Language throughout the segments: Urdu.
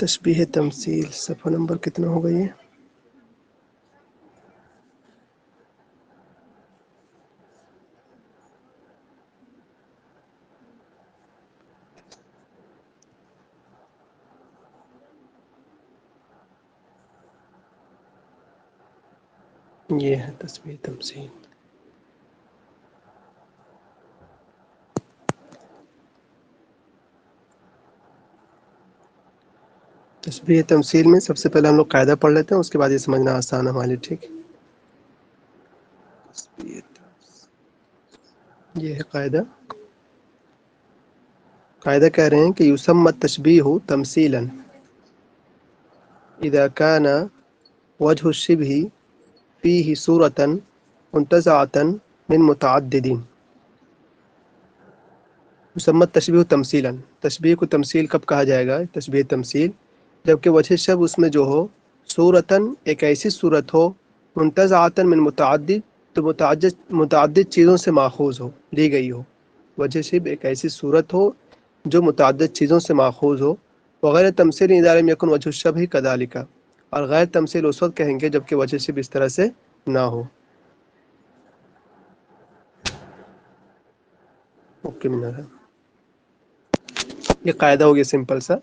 تشبیہ تمثیل صفحہ نمبر کتنا ہوگا یہ ہے تشبیہ تمثیل. تشبیہ تمثیل میں سب سے پہلے ہم لوگ قاعدہ پڑھ لیتے ہیں، اس کے بعد یہ سمجھنا آسان ہے ہمارے لیے. ٹھیک، یہ ہے قاعدہ. قاعدہ کہہ رہے ہیں کہ یسمى التشبیہ تمثیلا اذا كان وجه الشبه فيه صورة منتزعة من متعدد. یسمى التشبیہ تمثیلا، تشبیہ کو تمثیل کب کہا جائے گا؟ تشبیہ تمثیل جبکہ وجہ شب اس میں جو ہو صورتاً ایک ایسی صورت ہو، منتزعة من متعدد تو متعدد چیزوں سے ماخوذ ہو، لی گئی ہو. وجہ شب ایک ایسی صورت ہو جو متعدد چیزوں سے ماخوذ ہو. وغیر تمثیل اذا لم یکن وجہ الشبہ کذالک، اور غیر تمثیل اس وقت کہیں گے جبکہ وجہ شب اس طرح سے نہ ہو. اوکے منار، یہ قاعدہ ہو گیا سمپل سا.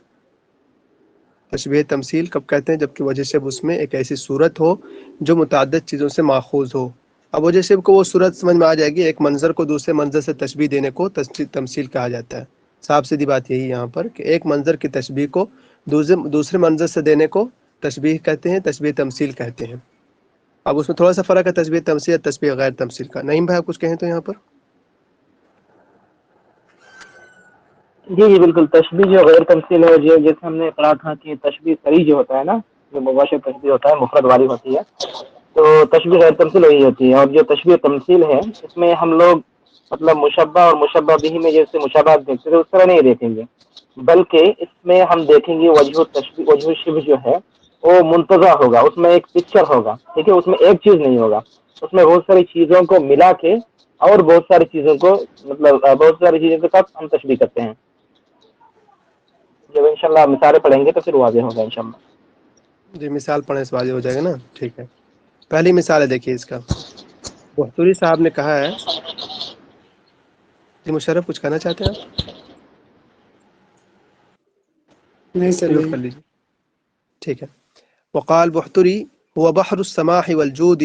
تشبیہ تمثیل کب کہتے ہیں؟ جبکہ وجہ شب اس میں ایک ایسی صورت ہو جو متعدد چیزوں سے ماخوذ ہو. اب وجہ شب کو وہ صورت سمجھ میں آ جائے گی، ایک منظر کو دوسرے منظر سے تشبیہ دینے کو تمثیل کہا جاتا ہے. صاف سیدھی بات یہی یہاں پر کہ ایک منظر کی تشبیہ کو دوسرے منظر سے دینے کو تشبیہ کہتے ہیں، تشبیہ تمثیل کہتے ہیں. اب اس میں تھوڑا سا فرق ہے تشبیہ تمثیل اور تشبیہ غیر تمثیل کا. نعیم بھائی آپ کچھ کہیں تو یہاں پر؟ جی جی بالکل. تشبیہ جو غیر تمثیل ہے، جیسے ہم نے پڑھا تھا کہ تشبیہ صریح جو ہوتا ہے نا، جو مباشر تشبیہ ہوتا ہے، مفرد والی ہوتی ہے، تو تشبیہ غیر تمثیل وہی ہوتی ہے. اور جو تشبیہ تمثیل ہے اس میں ہم لوگ مطلب مشبہ اور مشبہ بھی میں جیسے مشابہت دیکھتے تھے اس طرح نہیں دیکھیں گے، بلکہ اس میں ہم دیکھیں گے وجہ شبہ جو ہے وہ منتزع ہوگا، اس میں ایک پکچر ہوگا. ٹھیک ہے، اس میں ایک چیز نہیں ہوگا، اس میں بہت ساری چیزوں کو ملا کے اور بہت ساری چیزوں کو مطلب بہت ساری چیزوں کے ساتھ ہم تشبیہ کرتے ہیں. جب انشاءاللہ مثالیں پڑھیں گے تو پھر واضح ہوگا انشاءاللہ. جی مثال پڑھنے سے واضح ہو جائے گا نا. ٹھیک ہے، پہلی مثال ہے دیکھیے اس کا. بختوری صاحب نے کہا ہے، جی مشرف کچھ کہنا چاہتے ہیں آپ؟ نہیں سر میوٹ نہیں. کر لیجیے. ٹھیک ہے. وقال بحتری هو بحر السماح والجود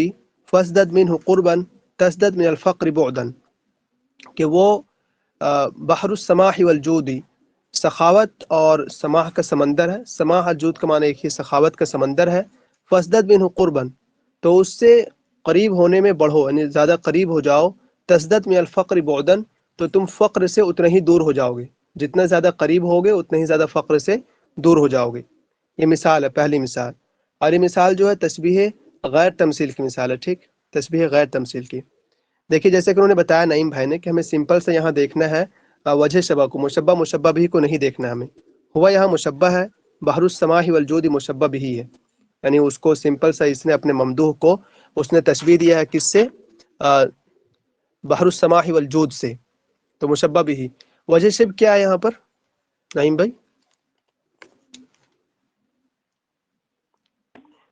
فازدد منه قربا تزدد من الفقر بعدا، کہ وہ بحر السماح والجود، سخاوت اور سماح کا سمندر ہے. سماح اور جود کا معنی ایک ہی، سخاوت کا سمندر ہے. فازدد منه قربا، تو اس سے قریب ہونے میں بڑھو، یعنی زیادہ قریب ہو جاؤ. تزدد من الفقر بعدا، تو تم فقر سے اتنا ہی دور ہو جاؤ گے. جتنا زیادہ قریب ہوگے اتنا ہی زیادہ فقر سے دور ہو جاؤ گے. یہ مثال ہے، پہلی مثال. اور یہ مثال جو ہے تشبیہ غیر تمثیل کی مثال ہے. ٹھیک، تشبیہ غیر تمثیل کی. دیکھیے جیسے کہ انہوں نے بتایا نعیم بھائی نے کہ ہمیں سمپل سے یہاں دیکھنا ہے وجہ شبہ کو، مشبہ بھی کو نہیں دیکھنا ہمیں. ہوا یہاں مشبہ ہے، بحر السماح والجود مشبہ بھی ہے، یعنی اس کو سمپل سا اس نے اپنے ممدوح کو اس نے تشبیہ دیا ہے کس سے؟ بحر السماح والجود سے، تو مشبہ بھی. وجہ شب کیا ہے یہاں پر نعیم بھائی؟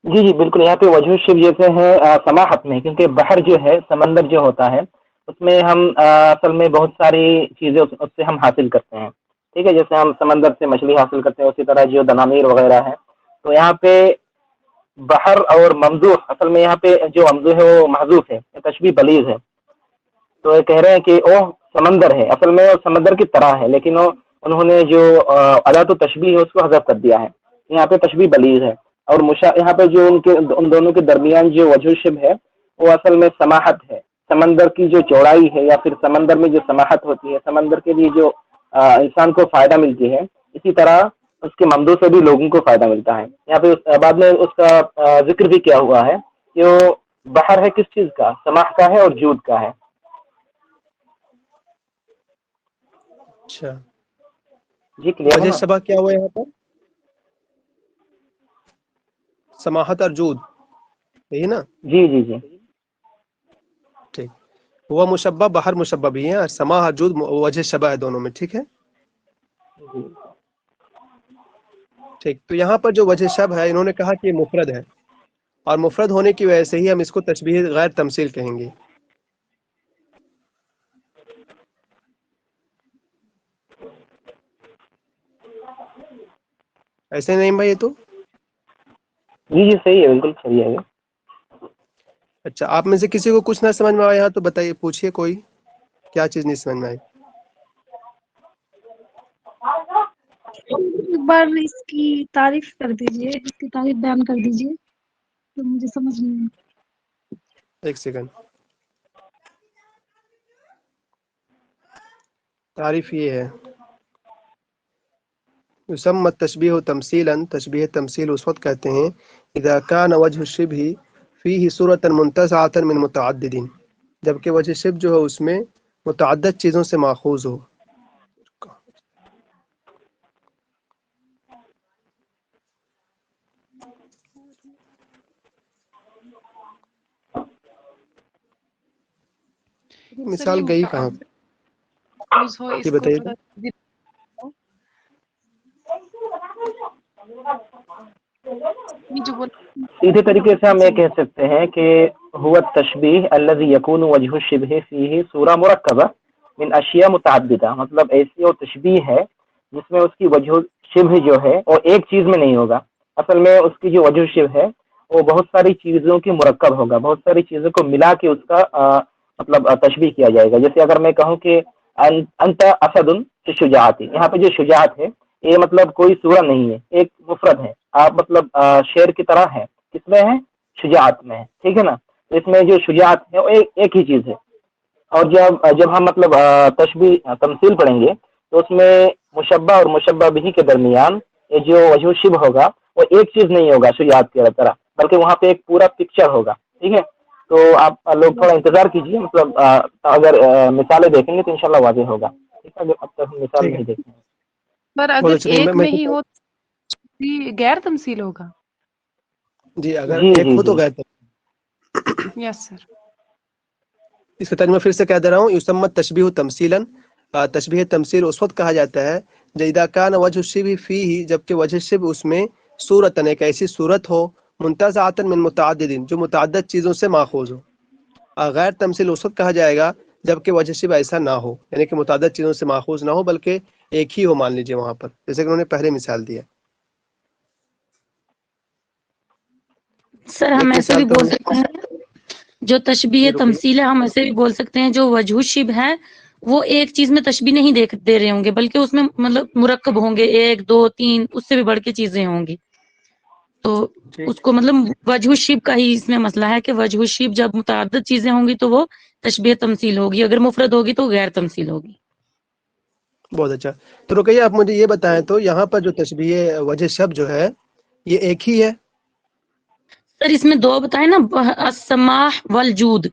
جی جی بالکل. یہاں پہ وجہ شب جیسے ہے سماحت میں، کیونکہ بحر جو ہے سمندر جو ہوتا ہے اس میں ہم اصل میں بہت ساری چیزیں اس سے ہم حاصل کرتے ہیں. ٹھیک ہے، جیسے ہم سمندر سے مچھلی حاصل کرتے ہیں اسی طرح جو دنانیر وغیرہ ہے. تو یہاں پہ بحر اور ممدوح، اصل میں یہاں پہ جو ممدوح ہے وہ محذوف ہے، تشبیہ بلیغ ہے. تو یہ کہہ رہے ہیں کہ وہ سمندر ہے، اصل میں وہ سمندر کی طرح ہے، لیکن انہوں نے جو ادات و تشبیہ ہے اس کو حذف کر دیا ہے. یہاں پہ تشبیہ بلیغ ہے. اور یہاں پہ جو ان دونوں کے درمیان جو وجہ شب ہے وہ اصل میں سماحت ہے. سمندر کی جو چوڑائی ہے یا پھر سمندر میں جو سماحت ہوتی ہے، سمندر کے لیے جو انسان کو فائدہ ملتی ہے، اسی طرح اس کے ممدوح سے بھی لوگوں کو فائدہ ملتا ہے. یہاں پہ بعد میں اس کا ذکر بھی کیا ہوا ہے کہ وہ بحر ہے کس چیز کا؟ سماح کا ہے اور جود کا ہے. اچھا، جی کلیئر ہے وجہ نا؟ شبہ کیا ہوا یہاں پر؟ سماحت اور جود، یہی نا؟ جی جی جی ٹھیک. وہ مشبہ بحر مشبہ بھی ہے، اور سماح اور جود وجہ شبہ ہے دونوں میں. ٹھیک ہے. جی. ٹھیک، تو یہاں پر جو وجہ شب ہے انہوں نے کہا کہ یہ مفرد ہے، اور مفرد ہونے کی وجہ سے ہی ہم اس کو تشبیہ غیر تمثیل کہیں گے۔ ایسے نہیں بھائی؟ یہ تو جی جی صحیح ہے، بالکل صحیح ہے۔ اچھا، آپ میں سے کسی کو کچھ نہ سمجھ میں آیا تو بتائیے، پوچھیے کوئی کیا چیز نہیں سمجھ میں آئی۔ ایک بار اس کی تعریف کر دیجئے، اس کی تعریف بیان کر دیجئے تو مجھے سمجھ نہیں آئی۔ ایک سیکنڈ، تعریف یہ ہے، یسمى التشبیہ تمثیلا، تشبیہ تمثیل اس وقت کہتے ہیں اذا كان وجه الشبہ فيه صورة منتزعة من متعدد، جبکہ وجہ شبہ جو ہے اس میں متعدد چیزوں سے ماخوذ ہو۔ مثال گئی کہاں؟ ہو یہ اس کو بتائیے تھوڑا جو بول سیدھے طریقے سے ہم یہ کہہ سکتے ہیں کہ هو التشبیہ الذي يكون وجه الشبہ فيه صورہ مرکبہ من اشیاء متعددہ، مطلب ایسی وہ تشبیہ ہے جس میں اس کی وجہ شبہ جو ہے وہ ایک چیز میں نہیں ہوگا، اصل میں اس کی جو وجہ شبہ ہے وہ بہت ساری چیزوں کی مرکب ہوگا، بہت ساری چیزوں کو ملا کے اس کا مطلب تشبیہ کیا جائے گا۔ جیسے اگر میں کہوں کہ انت اسد فی شجاعتی، یہاں پہ جو شجاعت ہے یہ مطلب کوئی صورت نہیں ہے، ایک مفرد ہے، آپ مطلب شیر کی طرح ہے، کس میں ہے؟ شجاعت میں ہے، ٹھیک ہے نا؟ اس میں جو شجاعت ہے وہ ایک ہی چیز ہے۔ اور جب ہم مطلب تشبیہ تمثیل پڑھیں گے تو اس میں مشبہ اور مشبہ بھی کے درمیان یہ جو وجہ شبہ ہوگا وہ ایک چیز نہیں ہوگا شجاعت کی طرح، بلکہ وہاں پہ ایک پورا پکچر ہوگا، ٹھیک ہے؟ تو آپ لوگ تھوڑا انتظار کیجیے، مطلب اگر مثالیں دیکھیں گے تو انشاءاللہ واضح ہوگا، ٹھیک ہے؟ اب تک ہم مثال ٹھیک نہیں ہے، دیکھیں۔ پر بہت اگر اچھا، ایک میں میں ہی ہو تو غیر تمثیل ہوگا۔ جی اگر جی ایک جی ہو تو جی غیر۔ یس سر۔ اس کا ترجمہ پھر سے کہہ دے رہا ہوں، یسمى التشبیہ تمثیلا، تشبیہ تمثیل اس وقت کہا جاتا ہے جب اذا كان وجہ الشبہ فیہ، جبکہ وجہ شبہ اس میں صورتاً ایک ایسی صورت ہو منتزعة من متعدد، جو متعدد چیزوں سے ماخوذ ہو۔ غیر تمثیل اس وقت کہا جائے گا جبکہ وجہ شبہ ایسا نہ ہو، یعنی کہ متعدد چیزوں سے ماخوذ نہ ہو بلکہ ایک ہی ہو، مان لیجئے وہاں پر، جیسے کہ انہوں نے پہلے مثال دیا۔ سر ہم ایک ایسے مثال بھی تو بول سکتے ہیں جو تشبیہ جی رکیے، تمثیل ہے، ہم ایسے بھی بول سکتے ہیں جو وجہ الشبہ ہے وہ ایک چیز میں تشبیہ نہیں دے رہے ہوں گے، بلکہ اس میں مطلب مرکب ہوں گے، ایک دو تین اس سے بھی بڑھ کے چیزیں ہوں گی، تو ٹھیک، اس کو مطلب وجہ الشبہ کا ہی اس میں مسئلہ ہے کہ وجہ الشبہ جب متعدد چیزیں ہوں گی تو وہ تشبیہ تمثیل ہوگی، اگر مفرد ہوگی تو غیر تمثیل ہوگی۔ بہت اچھا، تو رکیے آپ مجھے یہ بتائیں تو یہاں پر جو تشبیہ وجہ شبہ جو ہے یہ ایک ہی ہے؟ سر اس میں دو بتائے نا، السماح والجود،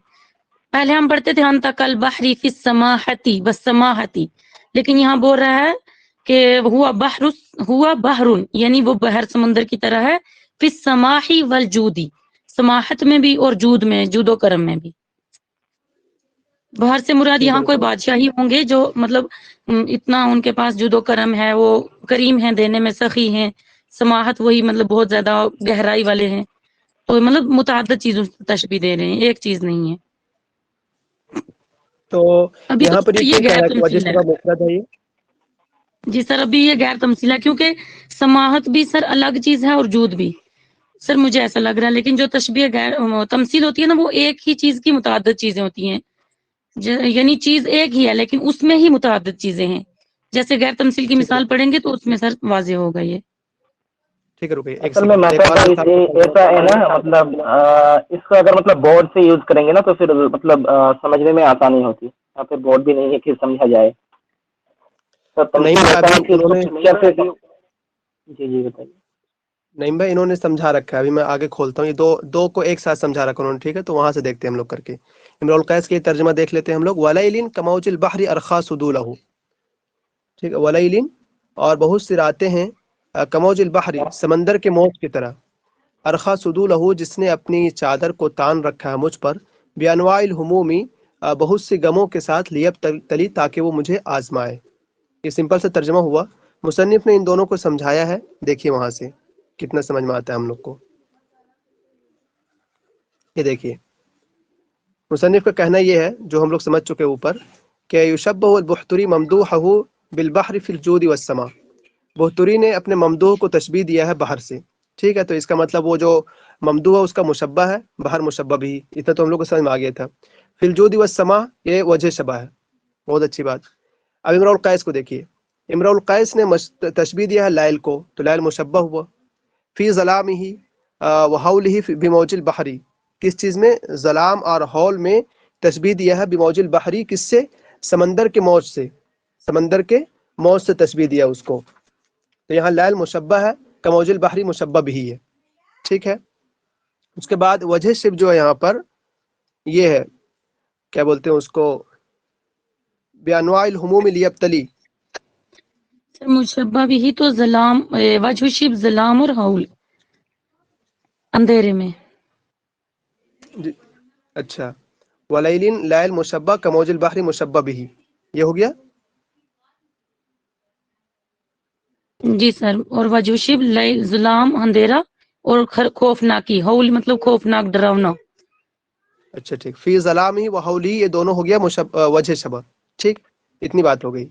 پہلے ہم پڑھتے تھے انت کالبحر فی السماحتی والسماحتی، لیکن یہاں بول رہا ہے کہ ہوا بحر، یعنی وہ بحر سمندر کی طرح ہے، فی السماحی والجودی، سماحت میں بھی اور جود میں، جود و کرم میں بھی۔ باہر سے مراد ٹھیک ہے یہاں کوئی رکیے، بادشاہ ہی ہوں گے جو مطلب اتنا ان کے پاس جود و کرم ہے، وہ کریم ہیں، دینے میں سخی ہیں، سماحت وہی مطلب بہت زیادہ گہرائی والے ہیں، تو مطلب متعدد چیزوں سے تشبیہ دے رہے ہیں، ایک چیز نہیں ہے۔ تو ابھی یہاں پر تو یہ یہ کیوں کہہ غیر رہا ہے کہ وجہ تمثیل ہے۔ شبہ مفرد ہے یہ؟ جی سر ابھی یہ غیر تمثیل ہے کیونکہ سماحت بھی سر الگ چیز ہے اور جود بھی، سر مجھے ایسا لگ رہا ہے، لیکن جو تشبیہ غیر تمثیل ہوتی ہے نا وہ ایک ہی چیز کی متعدد چیزیں ہوتی ہیں، یعنی چیز ایک ہی ہے لیکن اس میں ہی متعدد چیزیں ہیں، جیسے غیر تمثیل کی ٹھیک ہے مثال پڑھیں گے تو اس میں سر واضح ہوگا یہ۔ ٹھیک ہے، رکیے ایک اصل میں سیکنڈ، ایک اور مسئلہ مثال کے ساتھ ایسا ہے نا، مطلب اس کو اگر مطلب بورڈ سے یوز کریں گے نا تو پھر مطلب سمجھنے میں آسانی ہوتی ہے، یا پھر بورڈ بھی نہیں ہے کہ سمجھا جائے، تو نعیم تمثیل بھائی ایسا ابھی ہے کہ اس انہوں کو نے پکچر سے۔ جی جی بتائیے۔ نعیم بھائی انہوں نے سمجھا رکھا ہے، ابھی میں آگے کھولتا ہوں، یہ دو کو ایک ساتھ سمجھا رکھا انہوں نے، ٹھیک ہے؟ تو وہاں سے دیکھتے ہیں ہم لوگ کر کے۔ امرؤ القیس کے ترجمہ دیکھ لیتے ہیں ہم لوگ، ولیل کموج البحر ارخا سدولہ، ٹھیک ہے، ولیل اور بہت سی راتیں ہیں، کموج البحر سمندر کے موج کی طرح، ارخا سدولہ جس نے اپنی چادر کو تان رکھا ہے مجھ پر، بانواع الہمومی بہت سی غموں کے ساتھ، لیب تلی تاکہ وہ مجھے آزمائے۔ یہ سمپل سے ترجمہ ہوا، مصنف نے ان دونوں کو سمجھایا ہے. دیکھیے وہاں سے کتنا سمجھ میں آتا ہے ہم لوگ کو. یہ دیکھیے مصنف کا کہنا یہ ہے جو ہم لوگ سمجھ چکے اوپر کہ یشبہ البحتری ممدوحہ بالبحر فی الجود والسماء. بحتری نے اپنے ممدوح کو تشبیہ دیا ہے بحر سے. ٹھیک ہے، تو اس کا مطلب وہ جو ممدوح ہے اس کا مشبہ ہے، بحر مشبہ بھی. اتنا تو ہم لوگ کو سمجھ میں آ گیا تھا. فی الجود والسماء یہ وجہ شبہ ہے. بہت اچھی بات. اب امرؤ القیس کو دیکھیے. امرؤ القیس نے تشبیہ دیا ہے لائل کو، تو لائل مشبہ ہوا. فی ظلامہ وحولہ بموج البحری. کس چیز میں؟ ظلام اور حول میں تشبیہ دیا ہے بموج البحری. کس سے؟ سمندر کے موج سے. سمندر کے موج سے تشبیہ دیا اس کو. تو یہاں لائل مشبہ ہے، کموج البحری مشبہ بھی ہے. ٹھیک ہے. اس کے بعد وجہ شب جو ہے یہاں پر یہ ہے، کیا بولتے ہیں اس کو، بانواع الہموم لیبتلی. سر مشبہ بھی تو ظلام، وجہ شب ظلام اور حول، اندھیرے میں. جی اچھا. ولیل لائل مشبہ کموج البحری مشبہ بھی. یہ ہو گیا. جی سر. اور وجہ شب لیل ظلام اندھیرا، اور خوفناکی، حول مطلب خوفناک ڈراؤنا. اچھا ٹھیک. فی ظلامی و حولی یہ دونوں ہو گیا وجہ شبہ. ٹھیک، اتنی بات ہو گئی.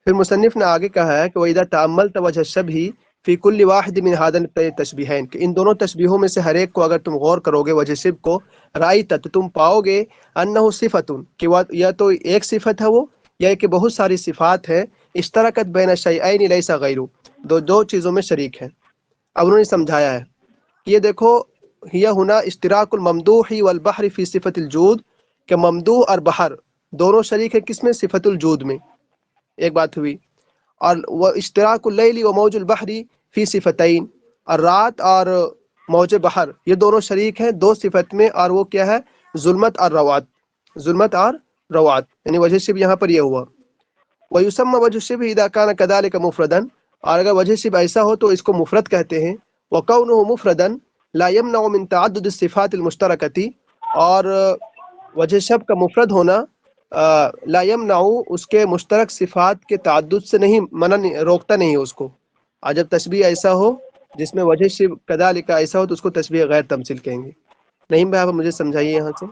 پھر مصنف نے آگے کہا ہے کہ وَإِذَا تَأَمَّلْتَ وَجْهَ الشَّبْهِ فی کل واحد من هذین التشبیہین، کہ ان دونوں تشبیہوں میں سے ہر ایک کو اگر تم غور کرو گے وجہ شب کو، رائت تو تم پاؤ گے انہ صفت، کہ یا تو ایک صفت ہے وہ، یا کہ بہت ساری صفات ہیں. اشترکت بین شیئین لیس غیر، دو چیزوں میں شریک ہیں. اب انہوں نے سمجھایا ہے کہ یہ دیکھو، ہی ہنا اشتراک الممدوح والبحر فی صفت الجود، کہ ممدوح اور بحر دونوں شریک ہیں کس میں؟ صفت الجود میں. ایک بات ہوئی. اور وہ اشتراک اللیل و موج البحری فی صفتین، اور رات اور موج بحر یہ دونوں شریک ہیں دو صفت میں، اور وہ کیا ہے؟ ظلمت اور روعت. ظلمت اور روعت یعنی وجہ شب یہاں پر یہ ہوا. ویسمى وجہ شب اذا كان كذلك مفردا، اور اگر وجہ شب ایسا ہو تو اس کو مفرد کہتے ہیں. وكونه مفردا لا يمنع من تعدد الصفات المشترکتی، اور وجہ شب کا مفرد ہونا لا یمنع اس کے مشترک صفات کے تعدد سے نہیں روکتا نہیں اس کو. اور جب تشبیہ ایسا ہو جس میں وجہ شب کذالک ایسا ہو تو اس کو تشبیہ غیر تمثیل کہیں گے. نہیں بھائی، آپ مجھے سمجھائیے یہاں سے.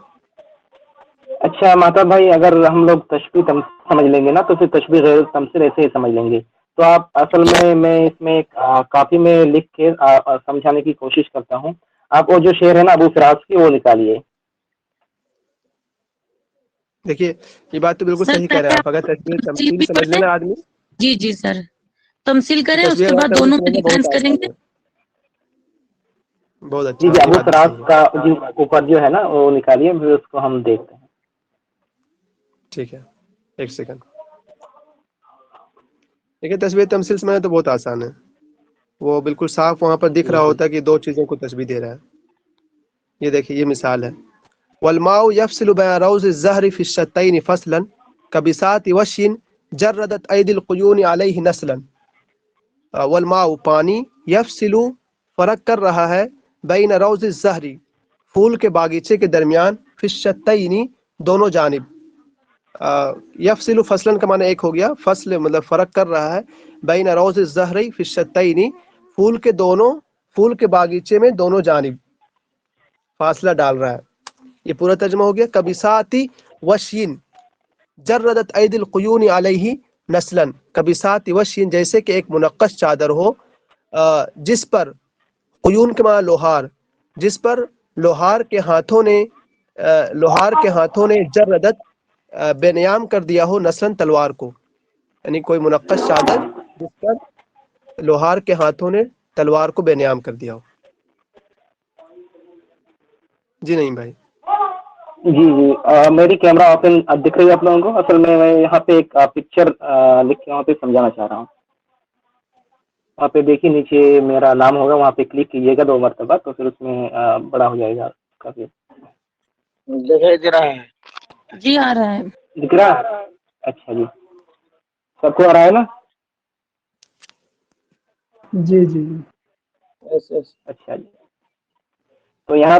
اچھا ماتا بھائی، اگر ہم لوگ تشبیہ سمجھ لیں گے نا تو پھر تشبیہ غیر تمثیل ایسے ہی سمجھ لیں گے. تو آپ اصل میں اس میں کاپی میں لکھ کے سمجھانے کی کوشش کرتا ہوں. آپ وہ جو شعر ہے نا ابو فراز کی، وہ نکالیے. دیکھیے یہ بات تو بالکل سر صحیح کہہ رہے ہیں پہلے آپ. اگر آپ تشبیہ تمثیل تمثیل بھی سمجھ پڑھیں. لینا آدمی جی جی سر، تمثیل تو کریں، اس تشبیہ کے غیر بعد تمثیل دونوں میں سمجھنا بہت ڈیفرنس کریں آسان گے. ہے. بہت جی اچھا، جی، یہ ابو بات بھی فراز صحیح ہے. کا جو اوپر جو ہے نا وہ نکالیے، پھر اس کو ہم دیکھتے ہیں. ٹھیک ہے، ایک سیکنڈ. دیکھیے تشبیہ تمثیل سمجھنا تو بہت آسان ہے. وہ بالکل صاف وہاں پر دکھ جی رہا جی ہوتا ہے کہ دو چیزوں کو تشبیہ دے رہا ہے. یہ دیکھیے یہ مثال ہے. والماء يفصل بين روض الزهر في الشتين فصلا كبساط وش جردت ايدي القيون عليه نسلا. والماء پانی، یفصل فرق کر رہا ہے، بین روض الزہر پھول کے باغیچے کے درمیان، فی الشتین دونوں جانب. یفصل فصلا کا معنی ایک ہو گیا، فصل مطلب فرق کر رہا ہے، بین روض الزہر فی الشتین پھول کے باغیچے میں دونوں جانب فاصلہ ڈال رہا ہے. یہ پورا ترجمہ ہو گیا. کبساتی وشین جردت اید القیون علیہ نسلا. کبساتی وشین جیسے کہ ایک منقش چادر ہو جس پر، قیون کے معنی لوہار، جس پر لوہار کے ہاتھوں نے جردت بے نیام کر دیا ہو، نسلاً تلوار کو. یعنی کوئی منقش چادر جس پر لوہار کے ہاتھوں نے تلوار کو بے نیام کر دیا ہو. جی نہیں بھائی. جی جی. میری کیمرہ اوپن اب دکھ رہی ہے آپ لوگوں کو؟ اصل میں یہاں پہ ایک پکچر لکھ کے وہاں پہ سمجھانا چاہ رہا ہوں. وہاں پہ دیکھیے نیچے میرا نام ہوگا، وہاں پہ کلک کیجیے گا 2 مرتبہ، تو پھر اس میں بڑا ہو جائے گا کافی. دکھائی دے رہا ہے. جی آ رہا ہے. دکھ رہا ہے؟ اچھا جی، سب کو آ رہا ہے نا؟ جی جی جی. ایس ایس. اچھا جی. تو یہاں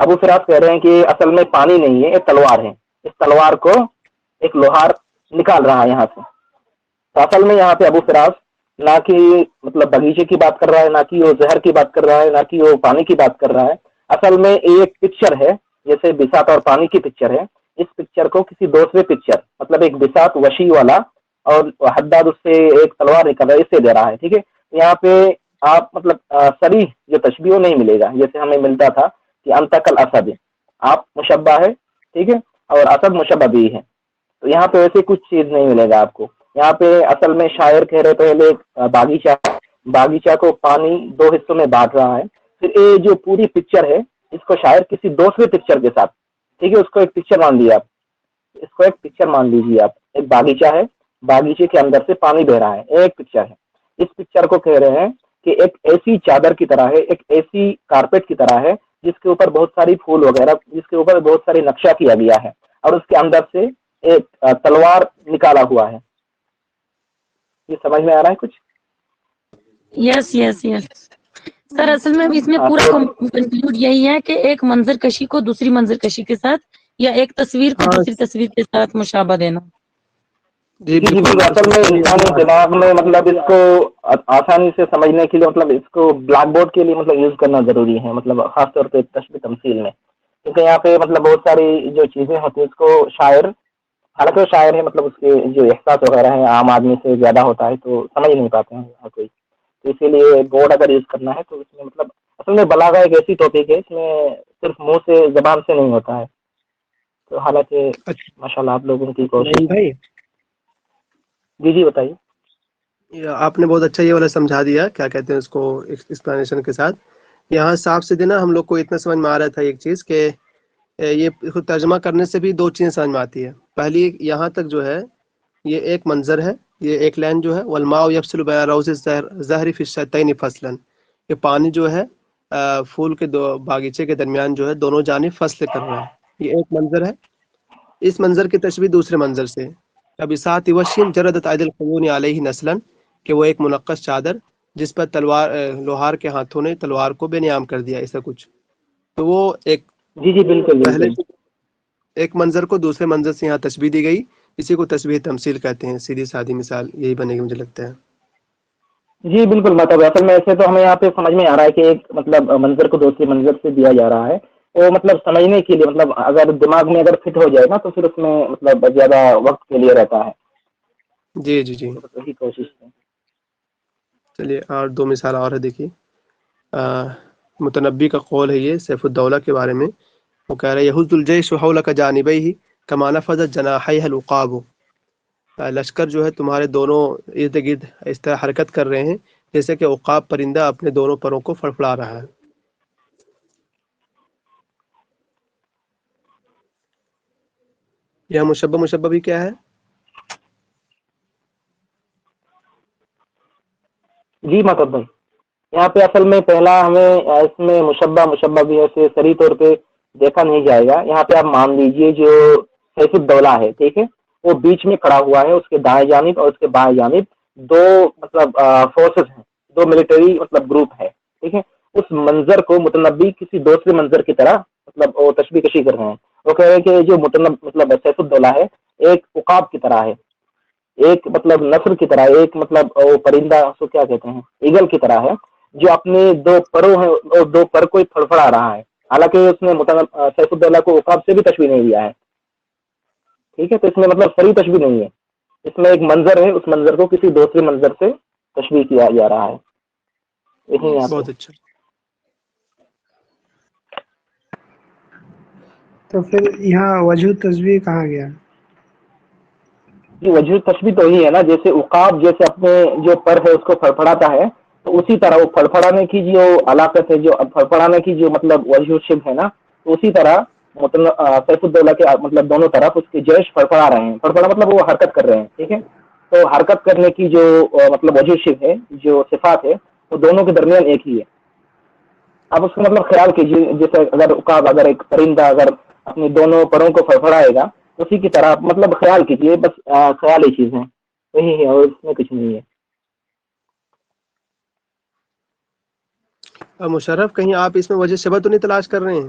ابو فراس کہہ رہے ہیں کہ اصل میں پانی نہیں ہے، ایک تلوار ہے، اس تلوار کو ایک لوہار نکال رہا ہے یہاں سے. تو اصل میں یہاں پہ ابو فراس نہ کہ مطلب بغیچے کی بات کر رہا ہے، نہ کہ وہ زہر کی بات کر رہا ہے، نہ کہ وہ پانی کی بات کر رہا ہے. اصل میں ایک پکچر ہے، جیسے بساط اور پانی کی پکچر ہے، اس پکچر کو کسی دوسرے پکچر مطلب ایک بساط وسیع والا اور حداد اس سے ایک تلوار نکل رہا ہے، اس سے دے رہا ہے. ٹھیک ہے، یہاں پہ آپ مطلب صریح جو تشبیہ نہیں ملے گا، جیسے ہمیں ملتا تھا کہ انتقل اسد، آپ مشبہ ہے، ٹھیک ہے، اور اسد مشبہ بھی ہے. تو یہاں پہ ایسے کچھ چیز نہیں ملے گا آپ کو. یہاں پہ اصل میں شاعر کہہ رہے پہلے باغیچہ کو پانی دو حصوں میں بانٹ رہا ہے. پھر یہ جو پوری پکچر ہے اس کو شاعر کسی دوسرے پکچر کے ساتھ، ٹھیک ہے، اس کو ایک پکچر مان لیا آپ، اس کو ایک پکچر مان لیجیے آپ. ایک باغیچہ ہے، باغیچے کے اندر سے پانی بہ رہا ہے، ایک پکچر ہے. اس پکچر کو کہہ رہے ہیں کہ ایک ایسی چادر کی طرح ہے، ایک ایسی کارپیٹ کی طرح ہے جس کے اوپر بہت ساری پھول وغیرہ، جس کے اوپر بہت ساری نقشہ کیا گیا ہے، اور اس کے اندر سے ایک تلوار نکالا ہوا ہے. یہ سمجھ میں آ رہا ہے کچھ؟ یس یس یس سر، اصل میں اس میں ہاں پورا تو کنکلوڈ یہی ہے کہ ایک منظر کشی کو دوسری منظر کشی کے ساتھ، یا ایک تصویر کو ہاں دوسری تصویر کے ساتھ مشابہ دینا. جی جی جی بالکل، بالکل. اس اصل میں میں صحیح انسانی دماغ میں مطلب اس کو آسانی سے سمجھنے کے لیے مطلب اس کو بلیک بورڈ کے لیے مطلب یوز کرنا ضروری ہے، مطلب خاص طور پہ تشبیہ تمثیل میں. کیونکہ یہاں پہ مطلب بہت ساری جو چیزیں ہوتی ہیں اس کو شاعر، حالانکہ وہ شاعر ہے، مطلب اس کے جو احساس وغیرہ ہیں عام آدمی سے زیادہ ہوتا ہے تو سمجھ نہیں پاتے ہیں ہر کوئی. تو اسی لیے بورڈ اگر یوز کرنا ہے تو اس میں مطلب اصل میں بلاغہ ایک ایسی ٹاپک ہے، اس میں صرف منہ سے زبان سے نہیں ہوتا ہے. تو حالانکہ اچھا. ماشاء اللہ آپ لوگوں کی کوشش. نہیں بھائی، جی جی بتائیے. آپ نے بہت اچھا یہ والا سمجھا دیا، کیا کہتے ہیں اس کو، ایکسپلینیشن کے ساتھ. یہاں صاف سے دینا ہم لوگ کو اتنا سمجھ میں آ رہا تھا ایک چیز کہ یہ خود ترجمہ کرنے سے بھی دو چیزیں سمجھ میں آتی ہے. پہلی، یہاں تک جو ہے یہ ایک منظر ہے، یہ ایک لائن جو ہے والماء یفصل بین روض الزہر فی الشتین فصلا، یہ پانی جو ہے پھول کے دو باغیچے کے درمیان جو ہے دونوں جانب فصل کر رہا ہے. یہ ایک منظر ہے. اس منظر کی تشبیہ دوسرے منظر سے ابھی سات وشین جردت عید القیون علیہ نسلا، کہ وہ ایک منقش چادر جس پر تلوار لوہار کے ہاتھوں نے تلوار کو بے نیام کر دیا، ایسا کچھ. تو وہ ایک جی جی بالکل پہلے بالکل. ایک منظر کو دوسرے منظر سے یہاں تشبیہ دی گئی، اسی کو تشبیہ تمثیل کہتے ہیں. سیدھی سادی مثال یہی بنے گی مجھے لگتا ہے. جی بالکل. مطلب اصل میں ایسے تو ہمیں یہاں پہ سمجھ میں آ رہا ہے کہ ایک مطلب منظر کو دوسرے منظر سے دیا جا رہا ہے، وہ مطلب سمجھنے کے لیے، مطلب اگر دماغ میں اگر فٹ ہو جائے نا تو پھر اس میں مطلب زیادہ وقت کے لیے رہتا ہے. جی جی جی. تو بس وہی کوشش ہے. چلیے اور دو مثال اور ہے، دیکھیے. متنبی کا قول ہے یہ سیف الدولہ کے بارے میں. وہ کہہ رہے یہز الجیش حولک جانبیہ کما نفذت جناحیہ العقاب، لشکر جو ہے تمہارے دونوں ارد گرد اس طرح حرکت کر رہے ہیں جیسے کہ عقاب پرندہ اپنے دونوں پروں کو فڑفڑا رہا ہے. یہاں مشبہ بھی کیا ہے؟ جی مطلب بھائی، یہاں پہ اصل میں پہلا ہمیں اس میں مشبہ بھی ایسے صریح طور پہ دیکھا نہیں جائے گا. یہاں پہ آپ مان لیجئے جو سیف الدولہ ہے، ٹھیک ہے، وہ بیچ میں کھڑا ہوا ہے، اس کے دائیں جانب اور اس کے بائیں جانب دو مطلب فورسز ہیں، دو ملٹری مطلب گروپ ہے، ٹھیک ہے. اس منظر کو متنبی کسی دوسرے منظر کی طرح مطلب وہ تشبیہ کشی کر رہے ہیں. وہ کہہ رہے ہیں کہ جو مطلب سیف الدولہ ہے ایک عقاب کی طرح ہے، ایک مطلب نسر کی طرح، ایک مطلب وہ پرندہ اس کو کیا کہتے ہیں، ایگل کی طرح ہے، جو اپنے دو پروں ہیں اور دو پر کو پھڑپڑا رہا ہے. حالانکہ اس نے سیف الدولہ کو عقاب سے بھی تشبیہ نہیں دیا ہے، ٹھیک ہے. تو اس میں مطلب صریح تشبیہ نہیں ہے، اس میں ایک منظر ہے، اس منظر کو کسی دوسرے منظر سے تشبیہ کیا جا رہا ہے. یہی یہاں پہ بہت اچھا. تو پھر یہاں وجہ تشبیہ کہاں گیا؟ جی وجہ تشبیہ تو یہی ہے نا، جیسے عقاب جیسے اپنے جو پر ہے اس کو پھڑپڑاتا ہے، تو اسی طرح وہ پھڑپڑانے کی جو علاقت ہے، جو پھڑپڑانے کی جو مطلب وجہ شبہ ہے نا، تو اسی طرح سیف الدولہ کے مطلب دونوں طرف اس کے جیش پھڑپڑا رہے ہیں. پھڑپڑا مطلب وہ حرکت کر رہے ہیں، ٹھیک ہے. تو حرکت کرنے کی جو مطلب وجہ شبہ ہے، جو صفات ہے، وہ دونوں کے درمیان ایک ہی ہے. آپ اس کو مطلب خیال کیجیے، جیسے اگر عقاب، اگر ایک پرندہ اگر اپنی دونوں پروں کو پھڑپڑائے گا، اسی کی طرح مطلب خیال کیجیے، بس خیال ہی چیز ہے، وہی ہے اور اس میں کچھ نہیں ہے. مشرف، کہیں آپ اس میں وجہ شبہ تو نہیں تلاش کر رہے ہیں؟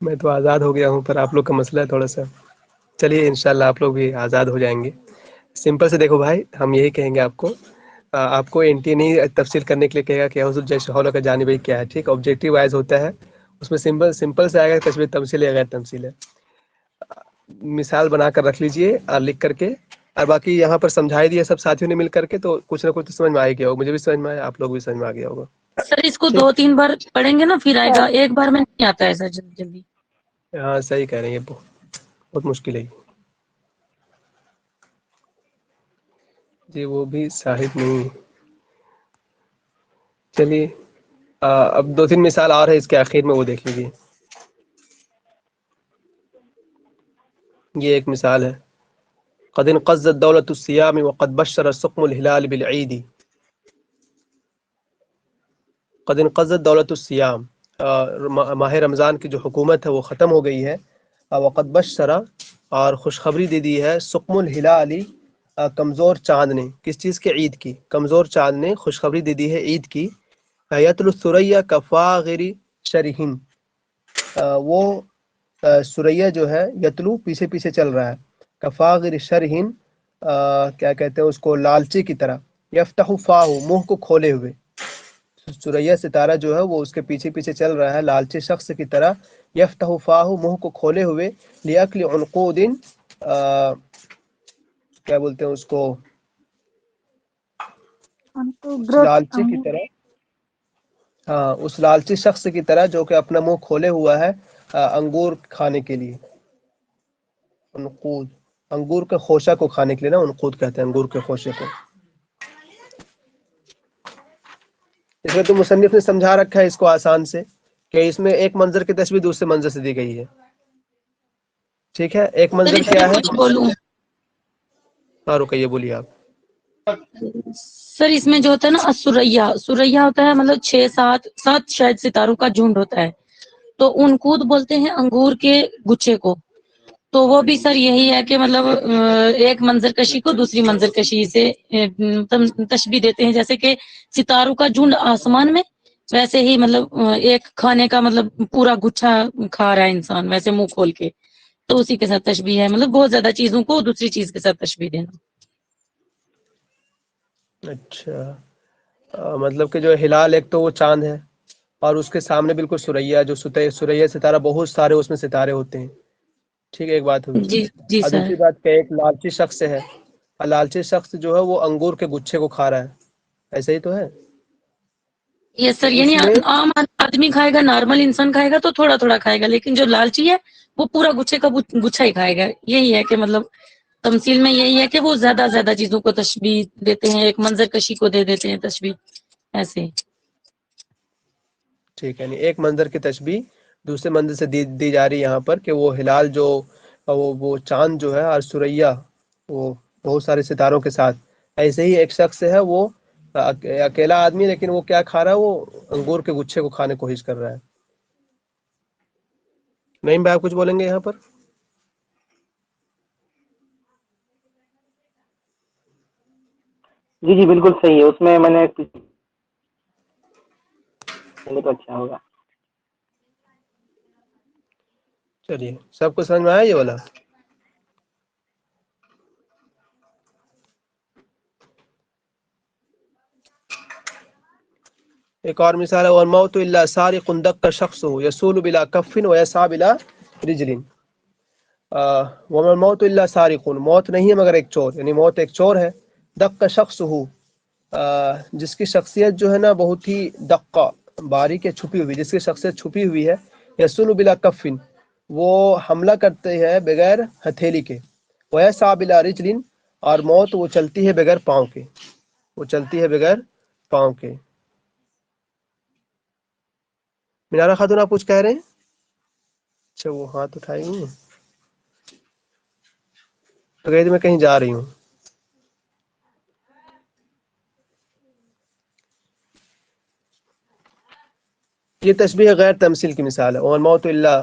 میں تو آزاد ہو گیا ہوں، پر آپ لوگ کا مسئلہ ہے تھوڑا سا. چلیے انشاءاللہ آپ لوگ بھی آزاد ہو جائیں گے. سمپل سے دیکھو بھائی، ہم یہی کہیں گے آپ کو، آپ کو NT نہیں تفصیل کرنے کے لیے کہے گا کہ حضرت جیش حول کا جانبی کیا ہے، ٹھیک. آبجیکٹیو وائز ہوتا ہے، اس میں سمپل سے آئے گا تشبیہ تمثیل ہے، غیر تمثیل ہے. مثال بنا کر رکھ لیجئے اور لکھ کر کے، اور باقی یہاں پر سمجھائی دیا سب ساتھیوں نے مل کر کے، تو کچھ نہ کچھ تو سمجھ میں آ گیا ہوگا. مجھے بھی سمجھ میں آیا، آپ لوگ بھی سمجھ میں آ گیا ہوگا. سر اس کو ٹھیک. 2-3 بار پڑھیں گے نا پھر آئے گا، ایک بار میں نہیں آتا ہے سر جلدی. ہاں صحیح کہہ رہے ہیں، یہ بہت مشکل ہے. جی وہ بھی صاحب نہیں. چلیے اب 2-3 مثال اور ہے اس کے آخر میں، وہ دیکھ لیجیے. یہ ایک مثال ہے: قد انقضت دولة الصيام وقد بشر سقم الهلال بالعيد. قد انقضت دولة الصيام، ماہ رمضان کی جو حکومت ہے وہ ختم ہو گئی ہے. وقد بشر، اور خوشخبری دے دی ہے، سقم الهلال، کمزور چاند نے. کس چیز کے؟ عید کی. کمزور چاند نے خوشخبری دے دی ہے عید کی. یتل الثریہ کفاغر شرہن، وہ سریہ جو ہے، یتلو پیچھے پیچھے چل رہا ہے، کفاغر شرہن، کیا کہتے ہیں اس کو، لالچی کی طرح. یفتح فاہ، منہ کو کھولے ہوئے. سریہ ستارہ جو ہے وہ اس کے پیچھے پیچھے چل رہا ہے لالچی شخص کی طرح. یفتح فاہ، منہ کو کھولے ہوئے. لیاکل عنقود، کیا بولتے ہیں اس کو، ان کو گروتھ لالچی کی طرح. ہاں اس لالچی شخص کی طرح جو کہ اپنا منہ کھولے ہوا ہے انگور کھانے کے لیے. عنقود، انگور کے خوشہ کو کھانے کے لیے نا عنقود کہتے ہیں، انگور کے خوشے کو. اس میں تو مصنف نے سمجھا رکھا ہے اس کو آسان سے، کہ اس میں ایک منظر کی تشبیہ دوسرے منظر سے دی گئی ہے. ٹھیک ہے، ایک سر منظر اس کیا میں ہے؟ کچھ بولوں؟ ہاں رکیے، بولیے آپ. سر اس میں جو ہوتا ہے نا سریہ ہوتا ہے مطلب 6-7 شاید ستاروں کا جھنڈ ہوتا ہے. تو عنقود بولتے ہیں انگور کے گچھے کو. تو وہ بھی سر یہی ہے کہ مطلب ایک منظر کشی کو دوسری منظر کشی سے تشبیہ دیتے ہیں. جیسے کہ ستاروں کا جھنڈ آسمان میں، ویسے ہی مطلب ایک کھانے کا مطلب پورا گچھا کھا رہا ہے انسان ویسے منہ کھول کے، تو اسی کے ساتھ تشبیہ ہے. مطلب بہت زیادہ چیزوں کو دوسری چیز کے ساتھ تشبیہ دینا. اچھا، مطلب کہ جو ہلال ایک تو وہ چاند ہے، اور اس کے سامنے بالکل سریہ، جو سریہ ستارہ بہت سارے اس میں ستارے ہوتے ہیں. ٹھیک ہے، ایک بات ہوئی. جی جی اور سر. دوسری بات کہ ایک لالچی شخص ہے، اور لالچی شخص جو ہے وہ انگور کے گچھے کو کھا رہا ہے. ایسا ہی تو ہے. یہ سر اس یعنی میں عام آدمی کھائے گا، نارمل انسان کھائے گا تو تھوڑا تھوڑا کھائے گا، لیکن جو لالچی ہے وہ پورا گچھے کا گچھا ہی کھائے گا. یہی ہے کہ مطلب تمثیل میں یہی ہے کہ وہ زیادہ زیادہ چیزوں کو تشبیہ دیتے ہیں، ایک منظر کشی کو دے دیتے ہیں تشبیہ ایسے. ٹھیک ہے، یعنی ایک منظر کی تشبیہ دوسرے منظر سے دی جا رہی ہے یہاں پر، کہ وہ ہلال جو وہ چاند جو ہے، اور سریہ وہ بہت سارے ستاروں کے ساتھ. ایسے ہی ایک شخص ہے، وہ اکیلا آدمی، لیکن وہ کیا کھا رہا ہے؟ وہ انگور کے گچھے کو کھانے کی کوشش کر رہا ہے. نعیم بھائی آپ کچھ بولیں گے یہاں پر؟ جی بالکل صحیح ہے. اس میں نے تو اچھا ہوگا. چلیے، سب کو سمجھ میں آیا یہ والا؟ ایک اور مثال ہے: والموت الا سارق دق شخص يسول بلا كف ويسعى بلا رجل. وما الموت الا سارق، موت نہیں ہے مگر ایک چور، یعنی موت ایک چور ہے. دق شخص ہو، جس کی شخصیت جو ہے نا بہت ہی دقہ، باریک ہے، چھپی ہوئی، جس کی شخصیت چھپی ہوئی ہے. یسول بلا کف، وہ حملہ کرتے ہیں بغیر ہتھیلی کے. ويسعى بلا رجل، اور موت وہ چلتی ہے بغیر پاؤں کے، وہ چلتی ہے بغیر پاؤں کے. منارہ خاتون آپ کچھ کہہ رہے ہیں؟ اچھا وہ ہاتھ اٹھائی ہوئی ہیں، تو کہتی میں کہیں جا رہی ہوں. یہ تشبیہ غیر تمثیل کی مثال ہے. والموت الا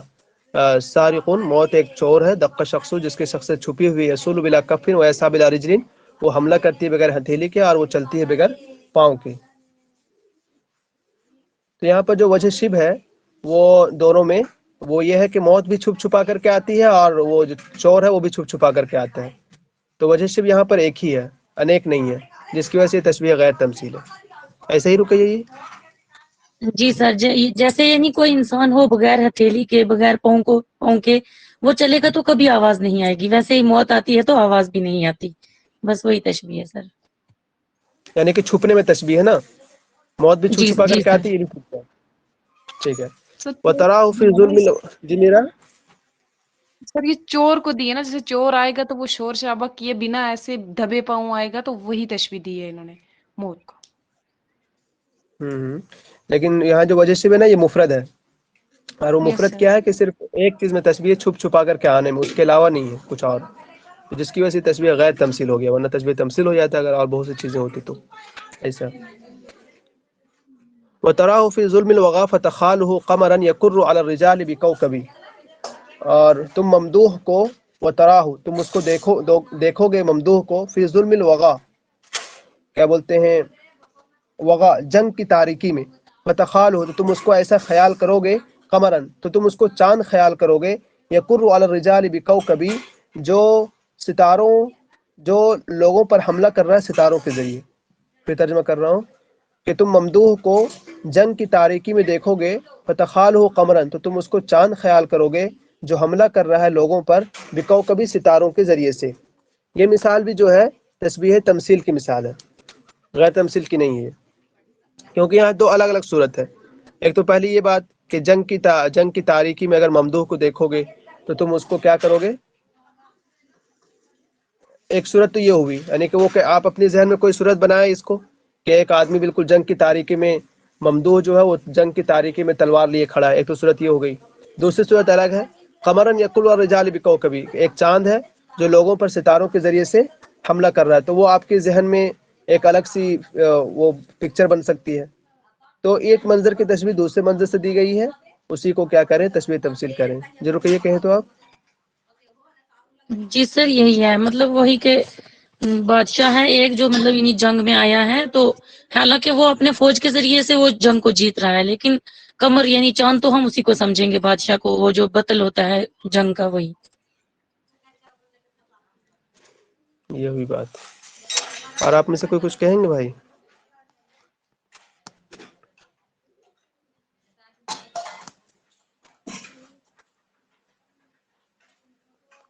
سارق، موت ایک چور ہے، دق شخص جس کی شخصیت چھپی ہوئی ہے، یسول بلا کف ویسعى بلا رجل، وہ حملہ کرتی ہے بغیر ہتھیلی کے، اور وہ چلتی ہے بغیر پاؤں کے. تو یہاں پر جو وجہ شبہ ہے وہ دونوں میں وہ یہ ہے کہ موت بھی چھپ چھپا کر کے آتی ہے اور وہ جو چور ہے وہ بھی چھپ چھپا کر کے آتا ہے. تو وجہ شب یہاں پر ایک ہی ہے, انیک نہیں ہے, جس کی وجہ سے تشبیہ غیر تمثیل ہے. ایسے ہی رکیے جی. جی سر جیسے یعنی کوئی انسان ہو بغیر ہتھیلی کے بغیر پاؤں کے وہ چلے گا تو کبھی آواز نہیں آئے گی, ویسے ہی موت آتی ہے تو آواز بھی نہیں آتی, بس وہی تشبیہ ہے سر. یعنی کہ چھپنے میں تشبیہ ہے نا, موت بھی چھپ جی چھپا کر جی کے سر. آتی ہے, یہ بھی چھپتا ہے. ٹھیک ہے. سر وَتَرَاهُ فِي ظُلْمِ جی میرا سر یہ چور کو دیے نا, جیسے چور آئے گا تو وہ شور شرابہ کیے بنا ایسے دبے پاؤں آئے گا, تو وہی تشبیہ دی ہے انہوں نے موت کو. لیکن یہاں جو وجہ شب ہے نا یہ مفرد ہے, اور وہ یس مفرد سر. کیا ہے کہ صرف ایک چیز میں تشبیہ چھپ چھپا کر کے آنے میں, اس کے علاوہ نہیں ہے کچھ اور, جس کی وجہ سے تشبیہ غیر تمثیل ہو گیا, ورنہ تشبیہ تمثیل ہو جاتا اگر اور بہت سی چیزیں ہوتی تو ایسا. وَتَرَاهُ فِي ظُلْمِ الْوَغَى فَتَخَالُهُ قَمَرًا يَكُرُّ عَلَى الرِّجَالِ بِكَوْكَبٍ, اور تم ممدوح کو وَتَرَاهُ تم اس کو دیکھو گے ممدوح کو فی ظلم الوغا, کیا بولتے ہیں وغا, جنگ کی تاریکی میں, فتخالہ تو تم اس کو ایسا خیال کرو گے, قمرن تو تم اس کو چاند خیال کرو گے, یکر علی الرجال بکوکبی جو ستاروں جو لوگوں پر حملہ کر رہا ہے ستاروں کے ذریعے. پھر ترجمہ کر رہا ہوں کہ تم ممدوح کو جنگ کی تاریکی میں دیکھو گے, فتخالہ قمرن تو تم اس کو چاند خیال کرو گے جو حملہ کر رہا ہے لوگوں پر, بکوکبی ستاروں کے ذریعے سے. یہ مثال بھی جو ہے تشبیہ تمثیل کی مثال ہے, غیر تمثیل کی نہیں ہے, کیونکہ یہاں دو الگ الگ صورت ہے. ایک تو پہلی یہ بات کہ جنگ کی تاریکی میں اگر ممدوح کو دیکھو گے تو تم اس کو کیا کرو گے, ایک صورت تو یہ ہوئی, یعنی کہ وہ کہ آپ اپنے ذہن میں کوئی صورت بنائیں اس کو کہ ایک آدمی بالکل جنگ کی تاریکی میں, ممدوح جو ہے وہ جنگ کی تاریکی میں تلوار لیے کھڑا ہے, ایک تو صورت یہ ہو گئی. دوسری صورت الگ ہے, قمرن یکل الرجال بکوکبی, ایک چاند ہے جو لوگوں پر ستاروں کے ذریعے سے حملہ کر رہا ہے, تو وہ آپ کے ذہن میں ایک الگ سی وہ پکچر بن سکتی ہے. تو ایک منظر کی تشبیہ دوسرے منظر سے دی گئی ہے, اسی کو کیا کریں تشبیہ تمثیل کریں. ضرور کہ یہ کہیں تو آپ جی سر یہی ہے, مطلب وہی کہ بادشاہ ہے ایک جو مطلب انہی جنگ میں آیا ہے, تو حالانکہ وہ اپنے فوج کے ذریعے سے وہ جنگ کو جیت رہا ہے, لیکن قمر یعنی چاند تو ہم اسی کو سمجھیں گے بادشاہ کو, وہ جو بطل ہوتا ہے جنگ کا وہی. یہ ہوئی بات. اور آپ میں سے کوئی کچھ کہیں گے بھائی؟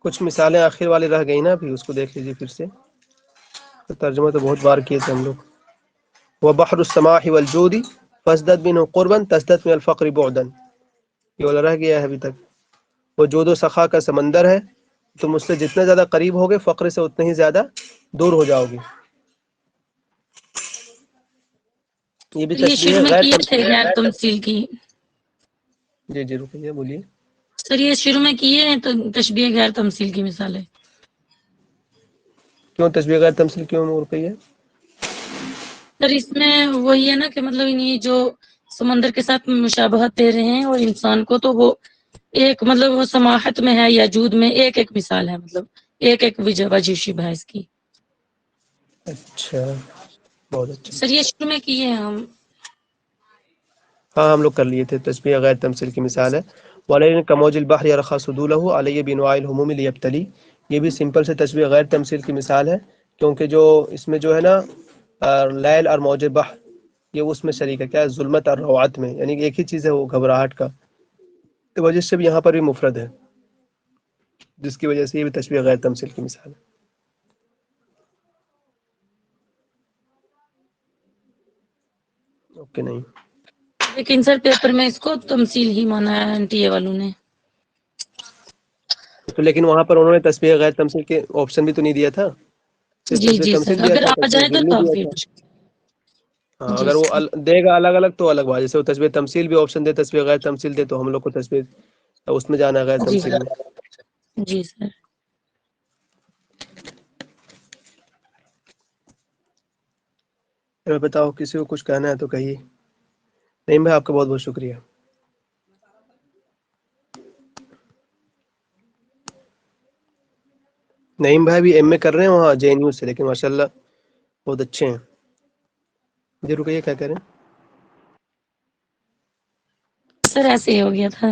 کچھ مثالیں آخر والی رہ گئی نا ابھی, اس کو دیکھ لیجیے پھر سے, ترجمہ تو بہت بار کیے تھے ہم لوگ. وَبَحْرُ السَّمَاحِ وَالْجُودِ فَازْدَدْ مِنْهُ قُرْبًا تَزْدَدْ مِنَ الْفَقْرِ بُعْدًا, یہ والا رہ گیا ہے ابھی تک. وہ جود و سخا کا سمندر ہے, تم اس سے جتنے زیادہ قریب ہوگے فقر سے اتنے ہی زیادہ دور ہو جاؤ گے. یہ بھی سر یہ تشبیہ شروع ہے میں غیر کیے تھے تمثیل. غیر تمثیل کی. جی جی رکیے بولیے. سر یہ شروع میں کیے ہیں تو تشبیہ غیر تمثیل کی مثال ہے. کیوں تشبیہ غیر تمثیل کیوں رکیے ہے؟ سر اس میں وہی ہے نا کہ مطلب انہیں جو سمندر کے ساتھ مشابہت دے رہے ہیں اور انسان کو, تو وہ ایک مطلب وہ سماحت میں ہے یا جود میں ایک ایک مثال ہے, مطلب ایک ایک وجہ شبہ ہے اس کی. اچھا بہت اچھا. سر یہ شروع میں کیے ہیں ہم. ہاں ہم لوگ کر لیے تھے. تشبیہ غیر تمثیل کی مثال ہے وَلَيْلٍ كَمَوْجِ الْبَحْرِ يَرْخَى صُدُولَهُ عَلَيَّ بِأَنْوَاعِ الْهُمُومِ لِيَبْتَلِي, یہ بھی سمپل سے تشبیہ غیر تمثیل کی مثال ہے, کیونکہ جو اس میں جو ہے نا لیل اور موج بحر یہ اس میں شریک ہے, کیا ہے ظلمت اور روعت میں, یعنی کہ ایک ہی چیز ہے وہ گھبراہٹ کا, تو وجہ سے بھی یہاں پر بھی مفرد ہے, جس کی وجہ سے یہ بھی تشبیہ غیر تمثیل کی مثال ہے. اوکے نہیں لیکن سر پیپر میں اس کو تمثیل ہی مانا ہے این ٹی اے والوں نے. تو لیکن وہاں پر انہوں نے تشبیہ غیر تمثیل کے آپشن بھی تو نہیں دیا تھا, صرف جی تشبیہ جی تمثیل سر, دیا اگر تھا, آ تشبیہ جائے ظلمی تو دیا تھا. پھر ہاں جی اگر وہ سر. دے گا الگ الگ تو الگ بات, جیسے وہ تشبیہ تمثیل بھی آپشن دے, تشبیہ غیر تمثیل دے, تو ہم لوگ کو تشبیہ اس میں جانا ہے غیر جی تمثیل میں. جی سر. بتاؤ کسی کو کچھ کہنا ہے تو کہیے. نہیں بھائی آپ کا بہت بہت شکریہ. نعیم بھائی بھی ایم اے کر رہے ہیں وہاں جے این یو سے, لیکن ماشاء اللہ بہت اچھے ہیں. جی رکیے کیا کہہ رہے ہیں؟ سر ایسے ہی ہو گیا تھا.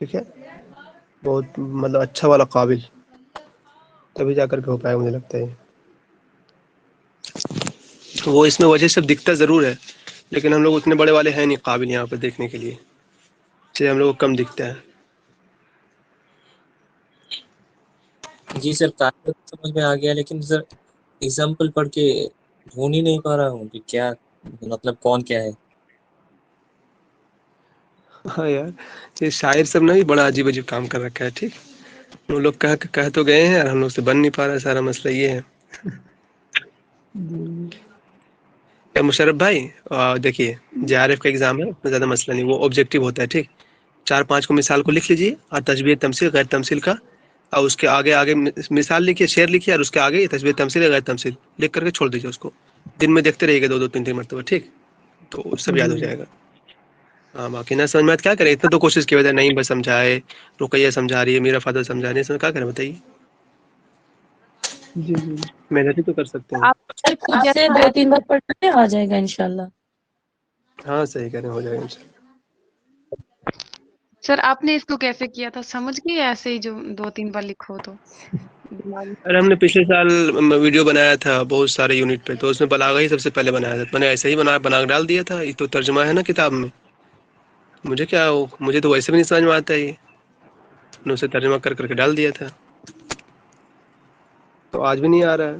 ٹھیک ہے, بہت مطلب اچھا والا قابل, تبھی جا کر کے ہو پائے مجھے لگتا ہے. وہ اس میں وجہ سے دکھتا ضرور ہے, لیکن ہم لوگ اتنے بڑے والے ہیں نہیں قابل یہاں پہ دیکھنے کے لیے, چاہے ہم لوگ کو کم دکھتا ہے. جی سر قاعدہ سمجھ میں آ گیا, لیکن سر ایگزامپل پڑھ کے ڈھونڈ ہی نہیں پا رہا ہوں کہ کیا مطلب کون کیا ہے. ہاں یار, یہ شاعر سب نے بھی بڑا عجیب عجیب کام کر رکھا ہے. ٹھیک, وہ لوگ کہہ تو گئے ہیں اور ہم لوگ سے بن نہیں پا رہا ہے, سارا مسئلہ یہ ہے. مشرف بھائی دیکھیے, جے آر ایف کا ایگزام ہے, اتنا زیادہ مسئلہ نہیں, وہ آبجیکٹیو ہوتا ہے. ٹھیک, 4-5 کو مثال کو لکھ لیجیے, اور تشبیہ تمثیل غیر تمثیل کا, اور اس کے آگے مثال لکھیے, شعر لکھیے, اور اس کے آگے تشبیہ تمثیل غیر تمثیل لکھ کر کے چھوڑ دیجیے اس کو. دن میں دیکھتے رہیے گا 2-3 مرتبہ. ٹھیک, تو سب یاد ہو جائے گا. ہاں, باقی نہ سمجھ میں کیا کریں, اتنا تو کوشش کی وجہ نہیں بس سمجھائے, رقیہ سمجھا رہی ہے, میرا فادر سمجھا رہی ہے, اس میں کیا کریں بتائیے. جی جی محنت ہی تو کر سکتے ہیں. آپ سر خود سے 2-3 بار پڑھنے میں آ جائے گا انشاءاللہ. ہاں صحیح کریں, ہو جائے گا انشاءاللہ. سر آپ نے اس کو کیسے کیا تھا, سمجھ گئے ایسے ہی جو 2-3 بار لکھو تو دماغ میں؟ ارے ہم نے پچھلے سال ویڈیو بنایا تھا بہت سارے یونٹ پہ, تو اس میں بلاغہ ہی سب سے پہلے بنایا تھا. میں نے ایسے ہی بنا ڈال دیا تھا, یہ تو ترجمہ ہے نا کتاب میں. مجھے تو ویسے بھی نہیں سمجھ میں آتا ہے, یہ میں نے اسے ترجمہ کر کے ڈال دیا تھا, تو آج بھی نہیں آ رہا ہے.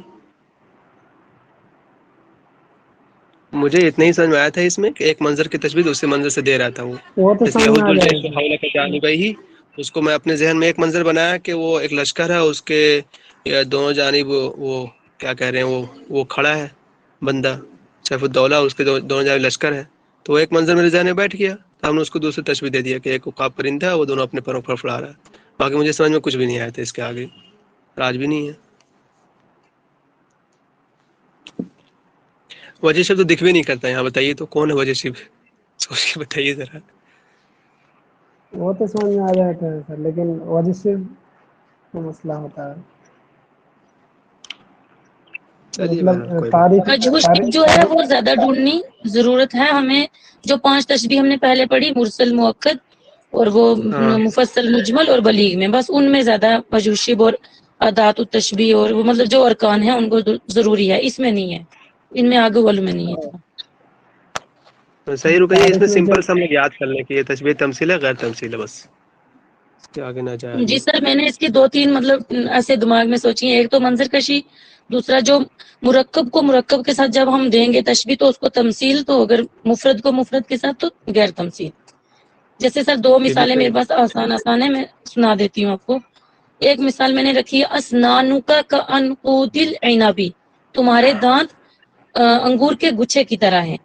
مجھے اتنا ہی سمجھ میں آیا تھا اس میں کہ ایک منظر کی تشبیہ دوسرے منظر سے دے رہا تھا. وہ تو جیسے سمجھ میں یہود آ جائے الجیش گا. حولک جانبیہ, اس کو میں اپنے ذہن میں ایک منظر بنایا کہ وہ ایک لشکر ہے, اس کے دونوں جانب وہ کیا کہہ رہے ہیں, وہ کھڑا ہے بندہ سیف الدولہ, اس کے دونوں جانب لشکر ہے. تو وہ ایک منظر میرے ذہن میں بیٹھ گیا, تو ہم نے اس کو دوسری تشبیہ دے دیا کہ ایک عقاب پرندہ ہے, وہ دونوں اپنے پروں پر فڑا رہا ہے. باقی مجھے سمجھ میں کچھ بھی نہیں آیا تھا اس کے آگے, آج بھی نہیں ہے. وجہ شب تو دکھ بھی نہیں کرتا یہاں, بتائیے تو کون ہے وجہ شب, سوچ کے بتائیے ذرا. وہ تو سمجھ میں آ جاتا ہے سر, لیکن وجہ سے تو مسئلہ ہوتا ہے. چلیے مطلب بہرحال کوئی بات تاریخ مجہول شب جو ہے وہ زیادہ ڈھونڈنی ضرورت ہے ہمیں. جو 5 تشبیہ ہم نے پہلے پڑھی, مرسل, مؤکد اور وہ ہاں مفصل, مجمل اور بلیغ میں, بس ان میں زیادہ مجہول شب اور ادات التشبیہ اور وہ مطلب جو ارکان ہیں ان کو ضروری ہے, اس میں نہیں ہے, ان میں آگے والوں میں نہیں ہے. تو صحیح رکیے, اس تاریخ میں میں سمپل جب سا ہم لوگ یاد کر لیں کہ یہ تشبیہ تمثیل ہے غیر تمثیل ہے, بس اس کے آگے نہ جائے جی آدمی. سر, میں نے اس کی 2-3 مطلب ایسے دماغ میں سوچی ہیں. ایک تو منظر کشی, دوسرا جو مرکب کو مرکب کے ساتھ جب ہم دیں گے تشبیہ تو اس کو تمثیل, تو اگر مفرد کو مفرد کے ساتھ تو غیر تمثیل. جیسے سر 2 یہ بھی مثالیں میرے صحیح. پاس آسان ہے, میں سنا دیتی ہوں آپ کو. ایک مثال میں نے رکھی ہے, اسنانک کعنقود العنبی, تمہارے دانت انگور کے گچھے کی طرح ہیں.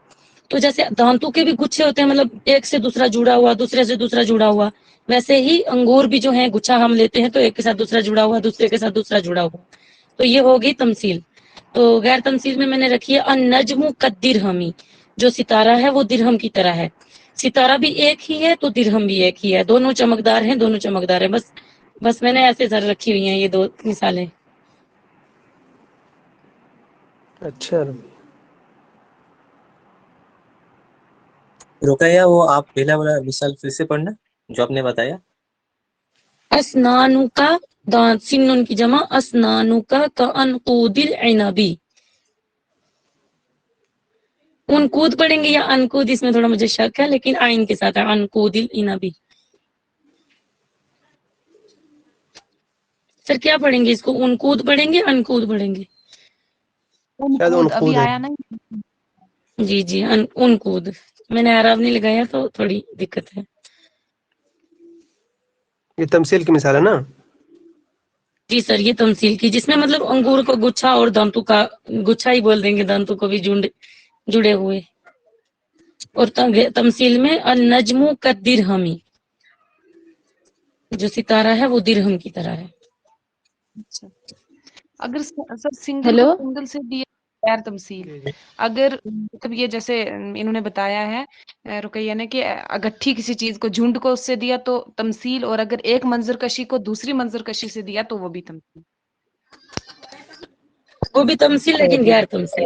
تو جیسے دانتوں کے بھی گچھے ہوتے ہیں, مطلب ایک سے دوسرا جڑا ہوا, دوسرے سے دوسرا جڑا ہوا, ویسے ہی انگور بھی جو ہیں گچھا ہم لیتے ہیں تو ایک کے ساتھ دوسرا جڑا ہوا, دوسرے کے ساتھ دوسرا جڑا ہوا, تو یہ ہوگی تمثیل. تو غیر تمثیل میں نے رکھی ہے النجم کالدرہمی, جو ستارہ ہے وہ درہم کی طرح ہے. ستارہ بھی ایک ہی ہے تو درہم بھی ایک ہی ہے, دونوں چمکدار ہیں, دونوں چمکدار ہیں. بس میں نے ایسے سر رکھی ہوئی ہیں یہ 2 مثالیں. اچھا, رقیہ وہ آپ پہلا والا مثال پھر سے پڑھنا جو آپ نے بتایا. اسنانو کا دانت, سنن کی جمع, اسنانو کا کعنقود العنبی. انقود پڑھیں گے یا انقود, اس میں تھوڑا مجھے شک ہے, لیکن آئین کے ساتھ ہے, انقود العنبی. سر کیا پڑھیں گے اس کو, انقود پڑھیں گے, انقود پڑھیں گے؟ شاید انقود ابھی انخود ہے. آیا نا. جی انقود, میں نے اعراب نہیں لگایا تو تھوڑی دقت ہے. یہ تمثیل کی مثال ہے نا. جی سر, یہ تمثیل کی, جس میں مطلب انگور کو گچھا اور دانتوں کا گچھا ہی بول دیں گے, دانتوں کو بھی جڑے ہوئے. اور تمثیل میں النجم کالدرہمی, جو ستارہ ہے وہ درہم کی طرح ہے. اچھا, اگر سر سنگل ہیلو, کو سنگل سے دیا غیر تمثیل, اگر مطلب یہ جیسے انہوں نے بتایا ہے رقیہ نے کہ اگٹھی کسی چیز کو جھنڈ کو اس سے دیا تو تمثیل, اور اگر ایک منظر کشی کو دوسری منظر کشی سے دیا تو وہ بھی تمثیل. وہ بھی تمثیل لیکن غیر تمثیل.